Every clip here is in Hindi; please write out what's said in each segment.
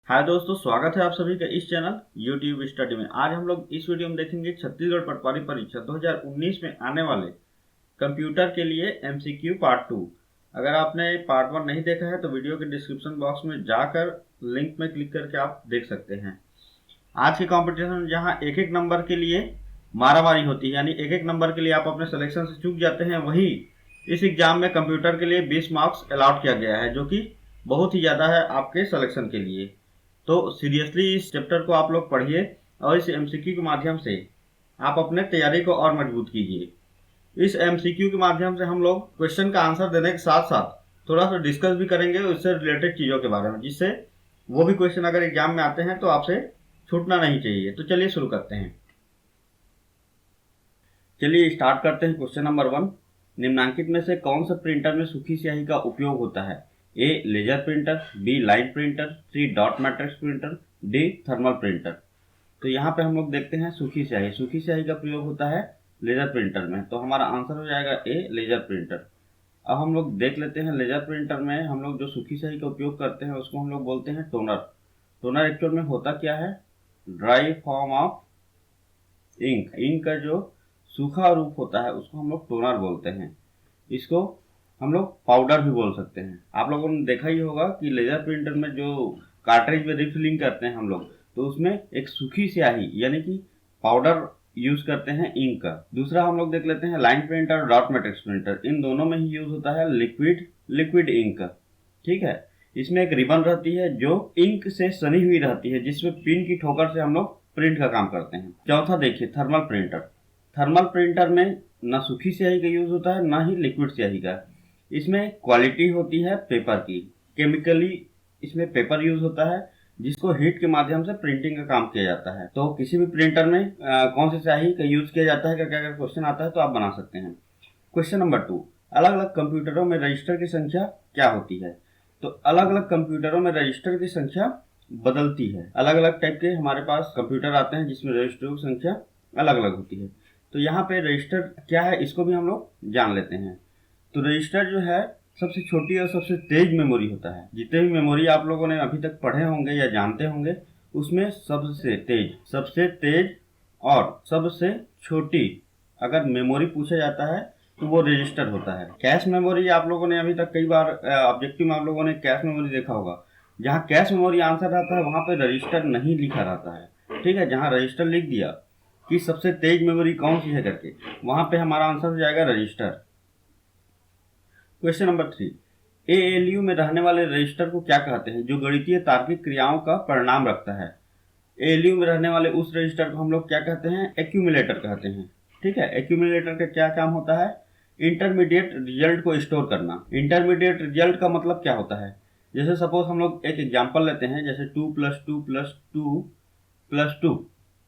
हाय दोस्तों, स्वागत है आप सभी का इस चैनल यूट्यूब स्टडी में। आज हम लोग इस वीडियो में देखेंगे छत्तीसगढ़ पटवारी परीक्षा 2019 में आने वाले कंप्यूटर के लिए एमसीक्यू पार्ट 2। अगर आपने पार्ट 1 नहीं देखा है तो वीडियो के डिस्क्रिप्शन बॉक्स में जाकर लिंक में क्लिक करके आप देख सकते हैं। आज के कॉम्पिटिशन में जहाँ एक एक नंबर के लिए मारामारी होती है, यानी एक एक नंबर के लिए आप अपने सिलेक्शन से चूक जाते हैं, वही इस एग्जाम में कंप्यूटर के लिए 20 मार्क्स अलॉट किया गया है, जो कि बहुत ही ज़्यादा है आपके सिलेक्शन के लिए। तो सीरियसली इस चैप्टर को आप लोग पढ़िए और इस एमसीक्यू के माध्यम से आप अपने तैयारी को और मजबूत कीजिए। इस एमसीक्यू के माध्यम से हम लोग क्वेश्चन का आंसर देने के साथ साथ थोड़ा सा डिस्कस भी करेंगे उससे रिलेटेड चीज़ों के बारे में, जिससे वो भी क्वेश्चन अगर एग्जाम में आते हैं तो आपसे छूटना नहीं चाहिए। तो चलिए शुरू करते हैं। चलिए स्टार्ट करते हैं। क्वेश्चन नंबर 1, निम्नलिखित में से कौन सा प्रिंटर में सूखी स्याही का उपयोग होता है? A laser printer, B line printer, C dot matrix printer, D thermal printer. तो यहाँ पे हम लोग देखते हैं सूखी स्याही। सूखी स्याही का प्रयोग होता है लेजर प्रिंटर में, तो हमारा आंसर हो जाएगा ए लेजर प्रिंटर। अब हम लोग देख लेते हैं लेजर प्रिंटर में हम लोग जो सूखी स्याही का उपयोग करते हैं उसको हम लोग बोलते हैं टोनर। टोनर एक्चुअल में होता क्या है? Dry form of ink. Ink का जो सूखा रूप होता है उसको हम लोग टोनर बोलते हैं। इसको हम लोग पाउडर भी बोल सकते हैं। आप लोगों ने देखा ही होगा कि लेजर प्रिंटर में जो कार्ट्रिज में रिफिलिंग करते हैं हम लोग, तो उसमें एक सूखी स्याही यानी कि पाउडर यूज करते हैं इंक का। दूसरा हम लोग देख लेते हैं लाइन प्रिंटर और डॉट मैट्रिक्स प्रिंटर। इन दोनों में ही यूज होता है लिक्विड इंक। ठीक है, इसमें एक रिबन रहती है जो इंक से सनी हुई रहती है, जिसमें पिन की ठोकर से हम लोग प्रिंट का काम करते हैं। चौथा देखिए थर्मल प्रिंटर। थर्मल प्रिंटर में ना सूखी स्याही का यूज होता है ना ही लिक्विड स्याही का। इसमें क्वालिटी होती है पेपर की। केमिकली इसमें पेपर यूज होता है जिसको हीट के माध्यम से प्रिंटिंग का काम किया जाता है। तो किसी भी प्रिंटर में कौन सी स्याही का यूज किया जाता है करके अगर क्वेश्चन आता है तो आप बना सकते हैं। क्वेश्चन नंबर 2, अलग अलग कंप्यूटरों में रजिस्टर की संख्या क्या होती है? तो अलग अलग कंप्यूटरों में रजिस्टर की संख्या बदलती है। अलग अलग टाइप के हमारे पास कंप्यूटर आते हैं जिसमें रजिस्टर की संख्या अलग अलग होती है। तो यहाँ पे रजिस्टर क्या है इसको भी हम लोग जान लेते हैं। तो रजिस्टर जो है सबसे छोटी और सबसे तेज मेमोरी होता है। जितने भी मेमोरी आप लोगों ने अभी तक पढ़े होंगे या जानते होंगे उसमें सबसे तेज और सबसे छोटी अगर मेमोरी पूछा जाता है तो वो रजिस्टर होता है। कैश मेमोरी आप लोगों ने अभी तक कई बार ऑब्जेक्टिव में आप लोगों ने कैश मेमोरी देखा होगा। जहाँ कैश मेमोरी आंसर रहता है वहाँ पे रजिस्टर नहीं लिखा रहता है। ठीक है, जहाँ रजिस्टर लिख दिया कि सबसे तेज मेमोरी कौन सी है करके, वहाँ पे हमारा आंसर हो जाएगा रजिस्टर। क्वेश्चन नंबर 3, एएलयू में रहने वाले रजिस्टर को क्या कहते हैं जो गणितीय तार्किक क्रियाओं का परिणाम रखता है? एएलयू में रहने वाले उस रजिस्टर को हम लोग क्या कहते हैं? एक्यूमुलेटर कहते हैं। ठीक है, एक्यूमुलेटर का क्या काम होता है? इंटरमीडिएट रिजल्ट को स्टोर करना। इंटरमीडिएट रिजल्ट का मतलब क्या होता है? जैसे सपोज हम लोग एक एग्जाम्पल लेते हैं, जैसे 2 + 2 + 2 + 2,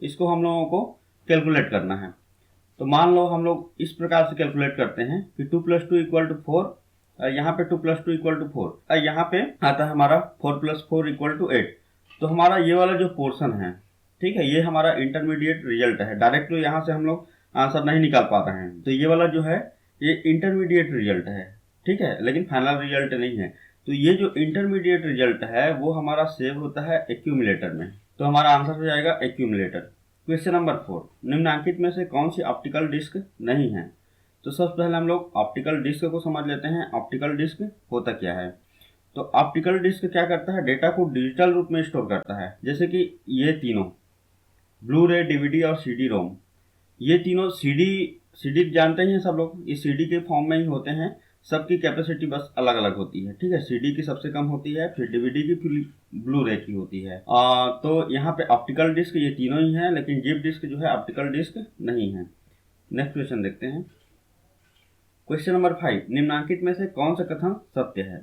इसको हम लोगों को कैलकुलेट करना है। तो मान लो हम लोग इस प्रकार से कैलकुलेट करते हैं कि 2 + 2 = 4, यहाँ पे 2 + 2 = 4, यहाँ पे आता है हमारा 4 + 4 = 8। तो हमारा ये वाला जो पोर्शन है, ठीक है, ये हमारा इंटरमीडिएट रिजल्ट है। डायरेक्ट यहाँ से हम लोग आंसर नहीं निकाल पा रहे हैं, तो ये वाला जो है ये इंटरमीडिएट रिजल्ट है। ठीक है, लेकिन फाइनल रिजल्ट नहीं है। तो ये जो इंटरमीडिएट रिजल्ट है वो हमारा सेव होता है एक्यूमुलेटर में। तो हमारा आंसर हो जाएगा एक्यूमुलेटर। क्वेश्चन नंबर 4, निम्नलिखित में से कौन सी ऑप्टिकल डिस्क नहीं है? तो सबसे पहले हम लोग ऑप्टिकल डिस्क को समझ लेते हैं। ऑप्टिकल डिस्क होता क्या है? तो ऑप्टिकल डिस्क क्या करता है? डेटा को डिजिटल रूप में स्टोर करता है। जैसे कि ये तीनों ब्लू रे, डीवीडी और सीडी रोम, ये तीनों सीडी जानते ही हैं सब लोग, ये सीडी के फॉर्म में ही होते हैं। सबकी कैपेसिटी बस अलग अलग होती है। ठीक है, सीडी की सबसे कम होती है, फिर डीवीडी की, फिर ब्लू रे की होती है। तो यहाँ पे ऑप्टिकल डिस्क ये तीनों ही हैं, लेकिन जिप डिस्क जो है ऑप्टिकल डिस्क नहीं है। नेक्स्ट क्वेश्चन देखते हैं। क्वेश्चन नंबर 5, निम्नलिखित में से कौन सा कथन सत्य है?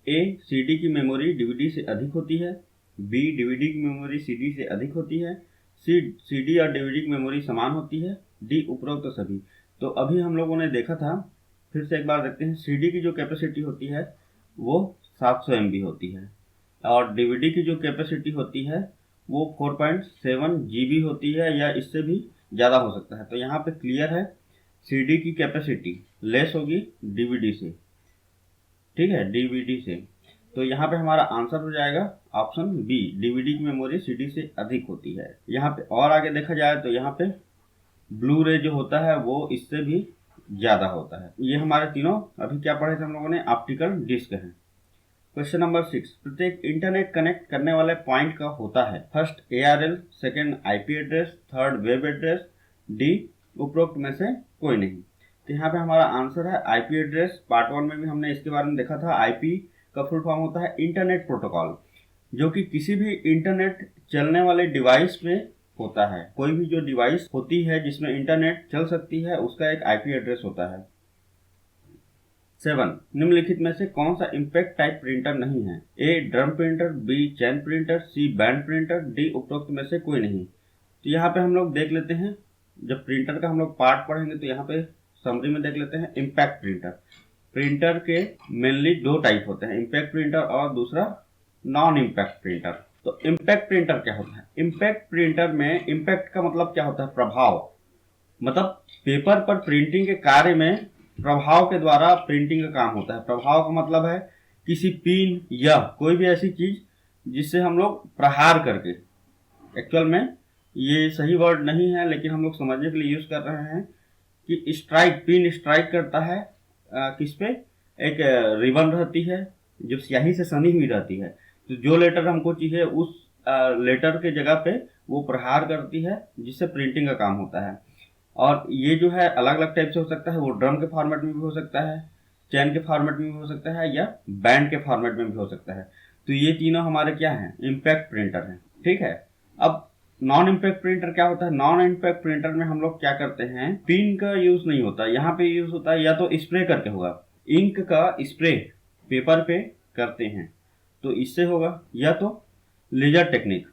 ए सीडी की मेमोरी डीवीडी से अधिक होती है, बी डीवीडी की मेमोरी सीडी से अधिक होती है, सी सीडी और डीवीडी की मेमोरी समान होती है, डी उपरोक्त सभी। तो अभी हम लोगों ने देखा था, फिर से एक बार देखते हैं। सीडी की जो कैपेसिटी होती है वो 700 MB होती है और डीवीडी की जो कैपेसिटी होती है वो 4.7 GB होती है, या इससे भी ज़्यादा हो सकता है। तो यहाँ पे क्लियर है सीडी की कैपेसिटी लेस होगी डीवीडी से। ठीक है, डीवीडी से। तो यहाँ पे हमारा आंसर हो जाएगा ऑप्शन बी, डीवीडी की मेमोरी सीडी से अधिक होती है। यहाँ पे और आगे देखा जाए तो यहाँ पे ब्लू रे जो होता है वो इससे भी ज़्यादा होता है। ये हमारे तीनों अभी क्या पढ़े थे हम लोगों ने, ऑप्टिकल डिस्क हैं। क्वेश्चन नंबर 6, प्रत्येक इंटरनेट कनेक्ट करने वाले पॉइंट का होता है first ARL, second IP address, third web address, D उपरोक्त में से कोई नहीं। तो यहाँ पे हमारा आंसर है IP एड्रेस। पार्ट 1 में भी हमने इसके बारे में देखा था। IP का फुल फॉर्म होता है इंटरनेट प्रोटोकॉल, जो कि किसी भी इंटरनेट चलने वाले डिवाइस में होता है। कोई भी जो डिवाइस होती है जिसमें इंटरनेट चल सकती है उसका एक IP एड्रेस होता है। 7, निम्नलिखित में से कौन सा इम्पैक्ट टाइप प्रिंटर नहीं है? A drum printer, B chain printer, C band printer, D उपरोक्त में से कोई नहीं। तो यहाँ पे हम लोग देख लेते हैं, जब प्रिंटर का हम लोग पार्ट पढ़ेंगे तो यहाँ पे समरी में देख लेते हैं इम्पैक्ट प्रिंटर। प्रिंटर के मेनली दो टाइप होते हैं, इम्पैक्ट प्रिंटर और दूसरा नॉन इम्पैक्ट प्रिंटर। तो इम्पैक्ट प्रिंटर क्या होता है? इम्पैक्ट प्रिंटर में इम्पैक्ट का मतलब क्या होता है? प्रभाव। मतलब पेपर पर प्रिंटिंग के कार्य में प्रभाव के द्वारा प्रिंटिंग का काम होता है। प्रभाव का मतलब है किसी पिन या कोई भी ऐसी चीज जिससे हम लोग प्रहार करके, एक्चुअल में ये सही वर्ड नहीं है लेकिन हम लोग समझने के लिए यूज कर रहे हैं कि स्ट्राइक, पिन स्ट्राइक करता है किस पे? एक रिबन रहती है जो स्याही से सनी हुई रहती है, तो जो लेटर हमको चाहिए उस लेटर के जगह पे वो प्रहार करती है जिससे प्रिंटिंग का काम होता है। और ये जो है अलग अलग टाइप से हो सकता है, वो ड्रम के फॉर्मेट में भी हो सकता है, चैन के फॉर्मेट में भी हो सकता है, या बैंड के फॉर्मेट में भी हो सकता है। तो ये तीनों हमारे क्या हैं? इम्पैक्ट प्रिंटर हैं। ठीक है। अब नॉन इम्पैक्ट प्रिंटर क्या होता है? नॉन इम्पैक्ट प्रिंटर में हम लोग क्या करते हैं, पिन का यूज नहीं होता, यहाँ पे यूज होता है या तो स्प्रे करके होगा, इंक का स्प्रे पेपर पे करते हैं तो इससे होगा, या तो लेजर टेक्निक,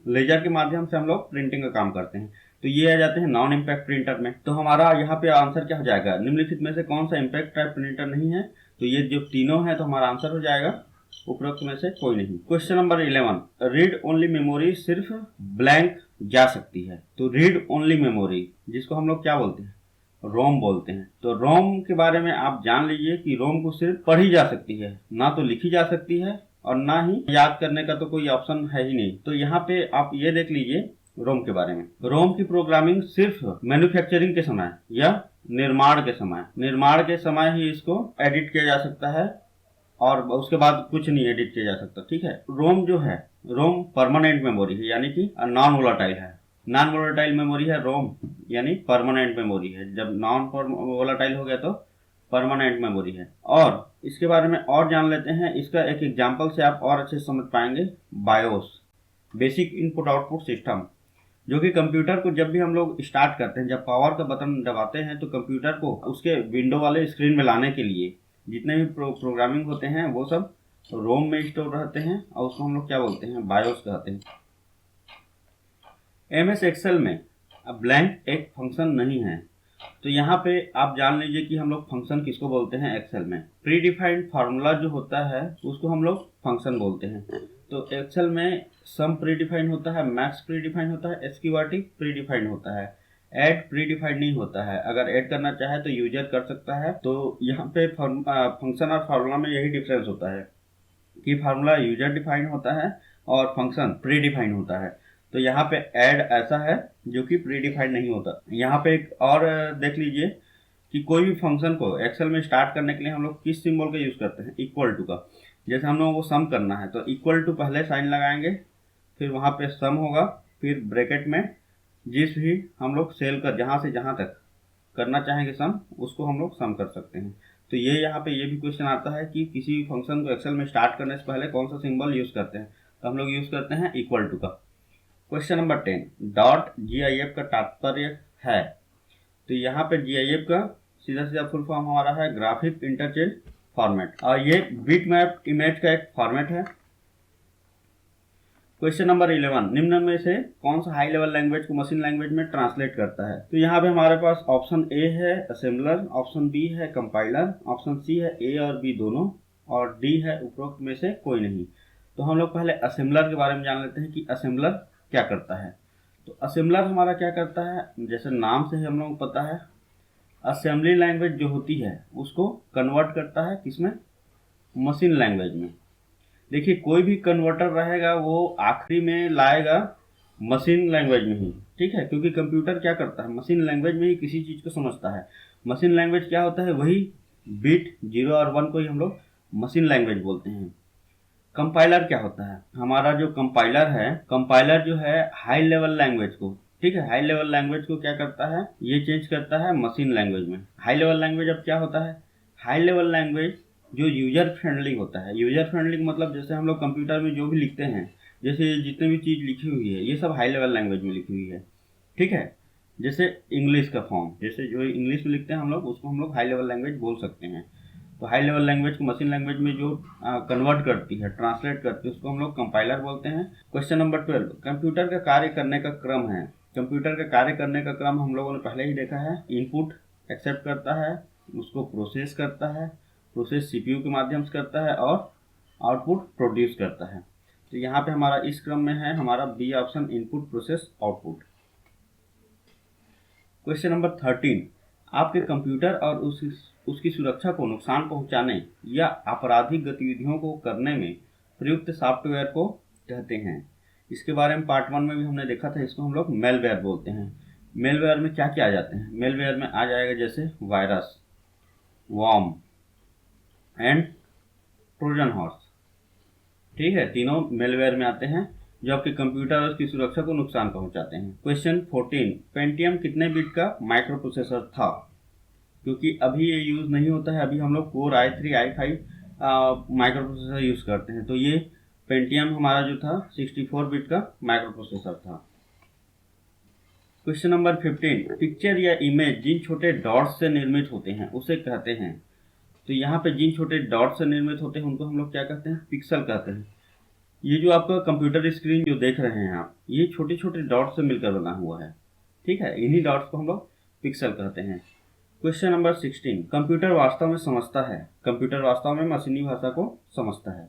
लेजर के माध्यम से हम लोग प्रिंटिंग का काम करते हैं। तो ये आ जाते हैं नॉन इम्पैक्ट प्रिंटर में। तो हमारा यहाँ पे आंसर क्या हो जाएगा? निम्नलिखित में से कौन सा इम्पैक्ट टाइप प्रिंटर नहीं है? तो ये जो तीनों है तो हमारा आंसर हो जाएगा उपरोक्त में से कोई नहीं। Question number 11, read only memory सिर्फ ब्लैंक जा सकती है। तो रीड ओनली मेमोरी जिसको हम लोग क्या बोलते हैं? रोम बोलते हैं। तो रोम के बारे में आप जान लीजिए कि रोम को सिर्फ पढ़ी जा सकती है, ना तो लिखी जा सकती है और ना ही याद करने का तो कोई ऑप्शन है ही नहीं। तो यहाँ पे आप ये देख लीजिए रोम के बारे में। रोम की प्रोग्रामिंग सिर्फ मैन्युफैक्चरिंग के समय या निर्माण के समय ही इसको एडिट किया जा सकता है और उसके बाद कुछ नहीं एडिट किया जा सकता। ठीक है। रोम जो है, रोम परमानेंट मेमोरी है, यानी कि नॉन वोलाटाइल है। नॉन वोलाटाइल मेमोरी है रोम, यानी परमानेंट मेमोरी है। जब नॉन वोलाटाइल हो गया तो परमानेंट मेमोरी है। और इसके बारे में और जान लेते हैं, इसका एक एग्जांपल से आप और अच्छे से समझ पाएंगे। BIOS, basic input output system, जो कि कंप्यूटर को जब भी हम लोग स्टार्ट करते हैं, जब पावर का बटन दबाते हैं तो कंप्यूटर को उसके विंडो वाले स्क्रीन में लाने के लिए जितने भी प्रोग्रामिंग होते हैं वो सब रोम में स्टोर रहते हैं और उसको हम लोग क्या बोलते हैं? बायोस कहते हैं। MS एक्सेल में ब्लैंक एक फंक्शन नहीं है। तो यहाँ पे आप जान लीजिए कि हम लोग फंक्शन किसको बोलते हैं एक्सेल में। प्री डिफाइंड फार्मूला जो होता है उसको हम लोग फंक्शन बोलते हैं। तो एक्सेल में सम प्री डिफाइंड होता है, मैक्स प्री डिफाइंड होता है, स्क्वार्टी प्री डिफाइंड होता है, ऐड प्री डिफाइंड नहीं होता है। अगर ऐड करना चाहे तो यूजर कर सकता है। तो यहाँ पे फंक्शन और फार्मूला में यही डिफरेंस होता है कि फार्मूला यूजर डिफाइंड होता है और फंक्शन प्री डिफाइंड होता है। तो यहाँ पे ऐड ऐसा है जो कि प्री डिफाइंड नहीं होता। यहाँ पे एक और देख लीजिए कि कोई भी फंक्शन को एक्सेल में स्टार्ट करने के लिए हम लोग किस सिंबल का यूज करते हैं? इक्वल टू का। जैसे हम लोगों को सम करना है तो इक्वल टू पहले साइन लगाएंगे, फिर वहाँ पे सम होगा, फिर ब्रैकेट में जिस भी हम लोग सेल का जहाँ से जहाँ तक करना चाहेंगे सम, उसको हम लोग सम कर सकते हैं। तो ये यहाँ पे ये भी क्वेश्चन आता है कि किसी भी फंक्शन को एक्सेल में स्टार्ट करने से पहले कौन सा सिंबल यूज करते हैं? तो हम लोग यूज करते हैं इक्वल टू का। क्वेश्चन नंबर 10, .gif का तात्पर्य है। तो यहाँ पे GIF का सीधा सीधा फुल फॉर्म हमारा है ग्राफिक इंटरचेंज फॉर्मेट, और ये बिट मैप इमेज का एक फॉर्मेट है। क्वेश्चन नंबर 11, निम्न में से कौन सा हाई लेवल लैंग्वेज को मशीन लैंग्वेज में ट्रांसलेट करता है? तो यहाँ पे हमारे पास ऑप्शन ए है असेंबलर, ऑप्शन बी है कंपाइलर, ऑप्शन सी है ए और बी दोनों, और डी है उपरोक्त में से कोई नहीं। तो हम लोग पहले असेंबलर के बारे में जान लेते हैं कि असेंबलर क्या करता है। तो असेंबलर हमारा क्या करता है, जैसे नाम से ही हम लोग को पता है, असेंबली लैंग्वेज जो होती है उसको कन्वर्ट करता है किसमें? मशीन लैंग्वेज में। देखिए कोई भी कन्वर्टर रहेगा वो आखिरी में लाएगा मशीन लैंग्वेज में ही, ठीक है, क्योंकि कंप्यूटर क्या करता है, मशीन लैंग्वेज में ही किसी चीज़ को समझता है। मशीन लैंग्वेज क्या होता है, वही बिट 0 और 1 को ही हम लोग मशीन लैंग्वेज बोलते हैं। कंपाइलर क्या होता है, हमारा जो कंपाइलर है, कंपाइलर जो है हाई लेवल लैंग्वेज को, ठीक है, हाई लेवल लैंग्वेज को क्या करता है, ये चेंज करता है मशीन लैंग्वेज में। हाई लेवल लैंग्वेज अब क्या होता है, हाई लेवल लैंग्वेज जो यूजर फ्रेंडली होता है। यूजर फ्रेंडली मतलब जैसे हम लोग कंप्यूटर में जो भी लिखते हैं, जैसे जितने भी चीज़ लिखी हुई है ये सब हाई लेवल लैंग्वेज में लिखी हुई है, ठीक है। जैसे इंग्लिश का फॉर्म, जैसे जो इंग्लिश में लिखते हैं हम लोग, उसको हम लोग हाई लेवल लैंग्वेज बोल सकते हैं। तो हाई लेवल लैंग्वेज को मशीन लैंग्वेज में जो कन्वर्ट करती है, ट्रांसलेट करती है, उसको हम लोग कंपाइलर बोलते हैं। क्वेश्चन नंबर 12, कंप्यूटर का कार्य करने का क्रम है। कंप्यूटर का कार्य करने का क्रम हम लोगों ने पहले ही देखा है। इनपुट एक्सेप्ट करता है, उसको प्रोसेस करता है, प्रोसेस सीपीयू के माध्यम से करता है और आउटपुट प्रोड्यूस करता है। तो यहाँ पे हमारा इस क्रम में है हमारा B option, input process output. Question number 13, आपके कंप्यूटर और उसकी सुरक्षा को नुकसान पहुंचाने या आपराधिक गतिविधियों को करने में प्रयुक्त सॉफ्टवेयर को कहते हैं। इसके बारे में पार्ट 1 में भी हमने देखा था, इसको हम लोग मेलवेयर बोलते हैं। मेलवेयर में क्या क्या आ जाते हैं, मेलवेयर में आ जाएगा जैसे virus, worm and Trojan horse, ठीक है, तीनों मेलवेयर में आते हैं जो आपके कंप्यूटर और उसकी सुरक्षा को नुकसान पहुंचाते हैं। क्वेश्चन 14, पेंटियम कितने बिट का माइक्रो प्रोसेसर था, क्योंकि अभी ये यूज़ नहीं होता है, अभी हम लोग core i3 i5 micro processor use करते हैं। तो ये पेंटियम हमारा जो था 64 बिट का माइक्रो प्रोसेसर था। क्वेश्चन नंबर 15, पिक्चर या इमेज जिन छोटे डॉट्स से निर्मित होते हैं उसे कहते हैं। तो यहाँ पे जिन छोटे डॉट से निर्मित होते हैं उनको हम लोग क्या कहते हैं, पिक्सल कहते हैं। ये जो आपका कंप्यूटर स्क्रीन जो देख रहे हैं आप, ये छोटे छोटे डॉट से मिलकर बना हुआ है, ठीक है, इन्हीं डॉट्स को हम लोग पिक्सल कहते हैं। क्वेश्चन नंबर 16, कंप्यूटर वास्तव में समझता है। कंप्यूटर वास्तव में मशीनी भाषा को समझता है।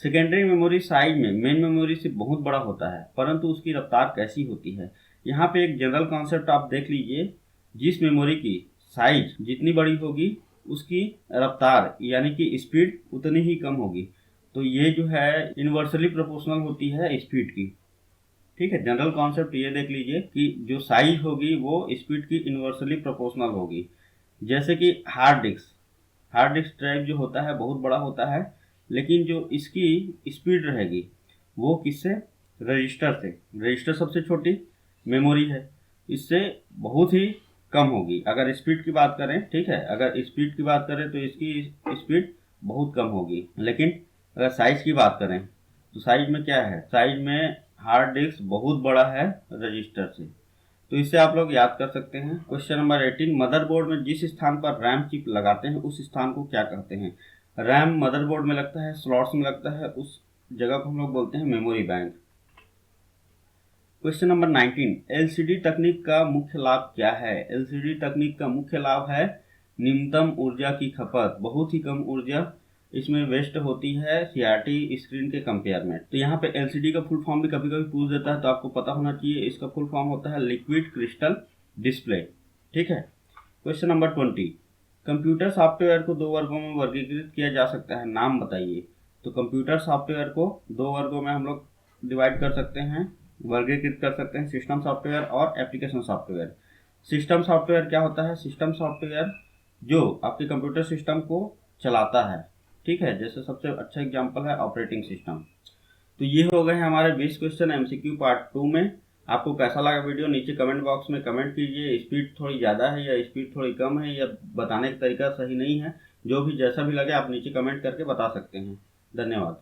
सेकेंडरी मेमोरी साइज में मेन मेमोरी से बहुत बड़ा होता है, परंतु उसकी रफ्तार कैसी होती है। यहाँ पे एक जनरल कॉन्सेप्ट आप देख लीजिए, जिस मेमोरी की साइज जितनी बड़ी होगी उसकी रफ्तार यानी कि स्पीड उतनी ही कम होगी। तो ये जो है इन्वर्सली प्रोपोर्शनल होती है स्पीड की, ठीक है। जनरल कॉन्सेप्ट ये देख लीजिए कि जो साइज होगी वो स्पीड की इन्वर्सली प्रोपोर्शनल होगी। जैसे कि हार्ड डिस्क ड्राइव जो होता है बहुत बड़ा होता है, लेकिन जो इसकी स्पीड रहेगी वो किससे, रजिस्टर से। रजिस्टर सबसे छोटी मेमोरी है, इससे बहुत ही कम होगी अगर स्पीड की बात करें, ठीक है। अगर स्पीड की बात करें तो इसकी स्पीड बहुत कम होगी। लेकिन अगर साइज की बात करें तो साइज में क्या है, साइज में हार्ड डिस्क बहुत बड़ा है रजिस्टर से। तो इससे आप लोग याद कर सकते हैं। क्वेश्चन नंबर 18, मदरबोर्ड में जिस स्थान पर रैम चिप लगाते हैं उस स्थान को क्या कहते हैं। रैम मदरबोर्ड में लगता है, स्लॉट्स में लगता है, उस जगह को हम लोग बोलते हैं memory bank. Question number 19, LCD तकनीक का मुख्य लाभ क्या है। एलसीडी तकनीक का मुख्य लाभ है न्यूनतम ऊर्जा की खपत, बहुत ही कम ऊर्जा इसमें वेस्ट होती है सीआरटी स्क्रीन के कंपेयर में। तो यहाँ पे एलसीडी का फुल फॉर्म भी कभी कभी पूछ देता है, तो आपको पता होना चाहिए। इसका फुल फॉर्म होता है लिक्विड क्रिस्टल डिस्प्ले, ठीक है। क्वेश्चन नंबर 20, कंप्यूटर सॉफ्टवेयर को 2 वर्गों में वर्गीकृत किया जा सकता है, नाम बताइए। तो कंप्यूटर सॉफ्टवेयर को 2 वर्गों में हम लोग डिवाइड कर सकते हैं, वर्गीकृत कर सकते हैं, सिस्टम सॉफ्टवेयर और एप्लीकेशन सॉफ्टवेयर। सिस्टम सॉफ्टवेयर क्या होता है, सिस्टम सॉफ्टवेयर जो आपके कंप्यूटर सिस्टम को चलाता है, ठीक है। जैसे सबसे अच्छा एग्जांपल है ऑपरेटिंग सिस्टम। तो ये हो गए हमारे 20 क्वेश्चन एमसीक्यू पार्ट 2 में। आपको कैसा लगा वीडियो नीचे कमेंट बॉक्स में कमेंट कीजिए। स्पीड थोड़ी ज़्यादा है या स्पीड थोड़ी कम है या बताने का तरीका सही नहीं है, जो भी जैसा भी लगे आप नीचे कमेंट करके बता सकते हैं। धन्यवाद।